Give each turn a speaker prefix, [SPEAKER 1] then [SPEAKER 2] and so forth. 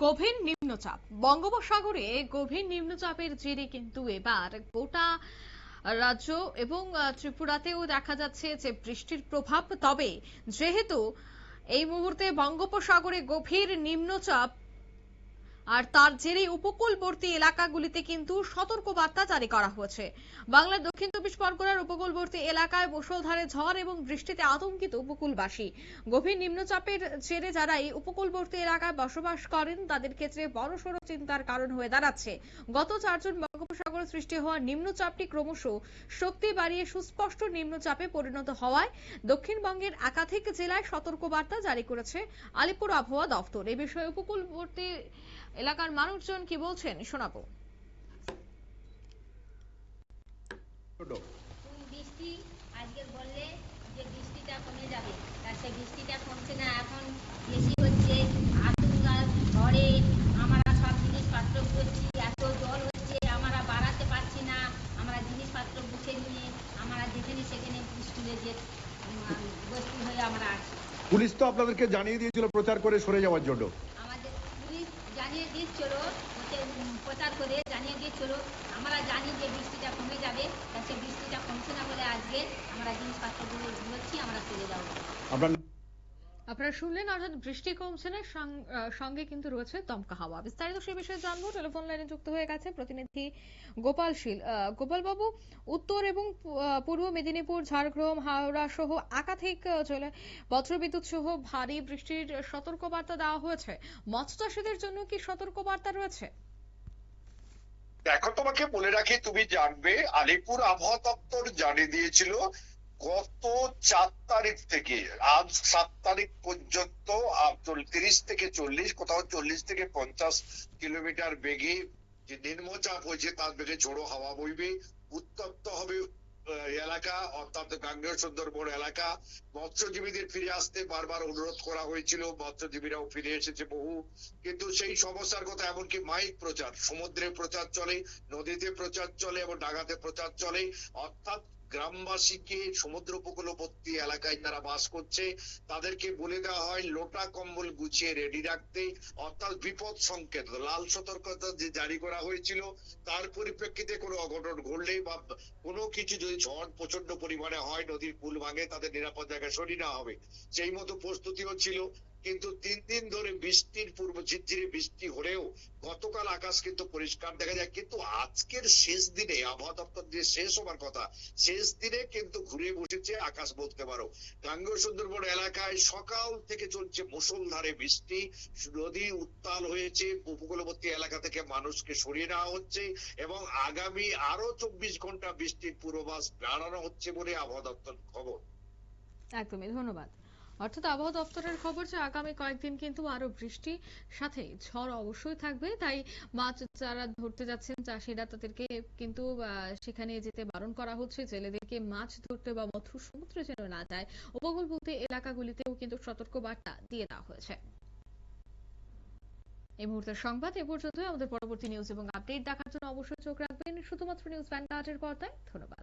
[SPEAKER 1] গভীর নিম্নচাপ বঙ্গোপসাগরে গভীর নিম্নচাপের জেরে কিন্তু এবার গোটা রাজ্য এবং ত্রিপুরাতেও দেখা যাচ্ছে যে বৃষ্টির প্রভাব। তবে যেহেতু এই মুহূর্তে বঙ্গোপসাগরে গভীর নিম্নচাপ আর তার জেরে উপকূলবর্তী এলাকাগুলিতে কিন্তু সতর্কবার্তা জারি করা হয়েছে। বাংলার দক্ষিণ চব্বিশ পরগনার উপকূলবর্তী এলাকায় মুষলধারে ঝড় এবং বৃষ্টিতে আতঙ্কিত উপকূলবাসী। গভীর নিম্নচাপের জেরে যারা এই উপকূলবর্তী এলাকায় বসবাস করেন তাদের ক্ষেত্রে বড়সড় চিন্তার কারণ হয়ে দাঁড়াচ্ছে। গত 4 জুন বঙ্গোপসাগরে সৃষ্টি হওয়া নিম্নচাপটি ক্রমশ শক্তি বাড়িয়ে সুস্পষ্ট নিম্নচাপে পরিণত হওয়ায় দক্ষিণবঙ্গের একাধিক জেলায় সতর্কবার্তা জারি করেছে আলিপুর আবহাওয়া দফতর। এই বিষয়ে উপকূলবর্তী এলাকার মানুষজন কি বলছেন শোনাবো।
[SPEAKER 2] বৃষ্টি আজকে বললে যে বৃষ্টিটা কমে যাবে, তা সে বৃষ্টিটা কমছে না, এখন বেশি হচ্ছে। আতঙ্কা ঝড়ে আমরা সব জিনিসপত্র করছি, এত জল হচ্ছে আমরা বাড়াতে পারছি না। আমরা জিনিসপত্র বুঝে নিয়ে আমরা যেখানে সেখানে স্কুলে যে বস্তি হয়ে আমরা আছি।
[SPEAKER 3] পুলিশ তো আপনাদেরকে জানিয়ে দিয়েছিল প্রচার করে সরে যাওয়ার জন্য।
[SPEAKER 2] আমাদের পুলিশ জানিয়ে দিচ্ছিল, প্রচার করে জানিয়ে দিচ্ছিল। আমরা জানি যে বৃষ্টিটা কমে যাবে, তা সে বৃষ্টিটা কমছে না বলে আজকে আমরা জিনিসপত্রগুলো ঘুরছি, আমরা চলে যাবো।
[SPEAKER 1] আপনারা শুনলেন, অর্থাৎ বৃষ্টি কমছে না, সঙ্গে কিন্তু রয়েছে দমকা হাওয়া। বিস্তারিত সে বিষয়ে জানবো। টেলিফোন লাইনে যুক্ত হয়ে গেছে প্রতিনিধি গোপাল শীল। গোপাল বাবু, উত্তর এবং পূর্ব মেদিনীপুর, ঝাড়গ্রাম, হাওড়া সহ একাধিক জেলায় বজ্রবিদ্যুৎ সহ ভারী বৃষ্টির সতর্কবার্তা দেওয়া হয়েছে। মৎস্য চাষীদের জন্য কি সতর্কবার্তা রয়েছে?
[SPEAKER 4] দেখো, তোমাকে বলে রাখি, তুমি জানবে আলিপুর আবহাওয়া দপ্তর জানিয়ে দিয়েছিল গত 4 তারিখ থেকে আজ 7 তারিখ পর্যন্ত 30 থেকে 40, কোথাও 40 থেকে 50 কিলোমিটার বেগে যে নিম্নচাপ হয়েছে তার বেগে ঝোড়ো হাওয়া বইবে, উত্তপ্ত হবে এলাকা, অর্থাৎ গাঙ্গেয় সুন্দরবন এলাকা। মৎস্যজীবীদের ফিরে আসতে বারবার অনুরোধ করা হয়েছিল, মৎস্যজীবীরাও ফিরে এসেছে বহু, কিন্তু সেই সমস্যার কথা এমনকি মাইক প্রচার, সমুদ্রে প্রচার চলে, নদীতে প্রচার চলে এবং ডাঙাতে প্রচার চলে। অর্থাৎ গ্রামবাসীকে সমুদ্র উপকূলবর্তী এলাকায় যারা বাস করছে তাদেরকে বলে দেওয়া হয় লোটা কম্বল গুছিয়ে রেডি রাখতে। অর্থাৎ বিপদ সংকেত, লাল সতর্কতা যে জারি করা হয়েছিল তার পরিপ্রেক্ষিতে কোনো অঘটন ঘটলে বা কোনো কিছু যদি ঝড় প্রচন্ড পরিমাণে হয়, নদীর পুল ভাঙে, তাদের নিরাপদ জায়গায় সরিয়ে নেওয়া হবে, সেই মতো প্রস্তুতিও ছিল। কিন্তু 3 দিন ধরে বৃষ্টির পূর্ব ঝিরঝিরে বৃষ্টি হলেও গতকাল আকাশ কিন্তু পরিষ্কার দেখা যায়। কিন্তু আজকের শেষ দিনে আবহাওয়া দপ্তর যে শেষ হবার কথা, শেষ দিনে কিন্তু ঘুরে বসেছে আকাশ বলতে পারো। গাঙ্গেয় সুন্দরবন এলাকায় সকাল থেকে চলছে মুষলধারে বৃষ্টি, নদী উত্তাল হয়েছে, উপকূলবর্তী এলাকা থেকে মানুষকে সরিয়ে নেওয়া হচ্ছে এবং আগামী আরো 24 ঘন্টা বৃষ্টির পূর্বাভাস বাড়ানো হচ্ছে বলে আবহাওয়া দপ্তর খবর।
[SPEAKER 1] একদমই, ধন্যবাদ। অর্থাৎ আবহাওয়া দপ্তরের খবর যে আগামী কয়েকদিন কিন্তু আরো বৃষ্টি সাথে ঝড় অবশ্যই থাকবে। তাই মাছ যারা ধরতে যাচ্ছেন চাষিরা, তাদেরকে কিন্তু সেখানে যেতে বারণ করা হচ্ছে। জেলেদেরকে মাছ ধরতে বা মৎস্য সমুদ্রে যেন না যায়, উপকূলবর্তী এলাকাগুলিতেও কিন্তু সতর্কবার্তা দিয়ে দেওয়া হয়েছে। এই মুহূর্তের সংবাদ এ পর্যন্তই। আমাদের পরবর্তী নিউজ এবং আপডেট দেখার জন্য অবশ্যই চোখ রাখবেন শুধুমাত্র নিউজ ভ্যানগার্ডের পর্দায়। ধন্যবাদ।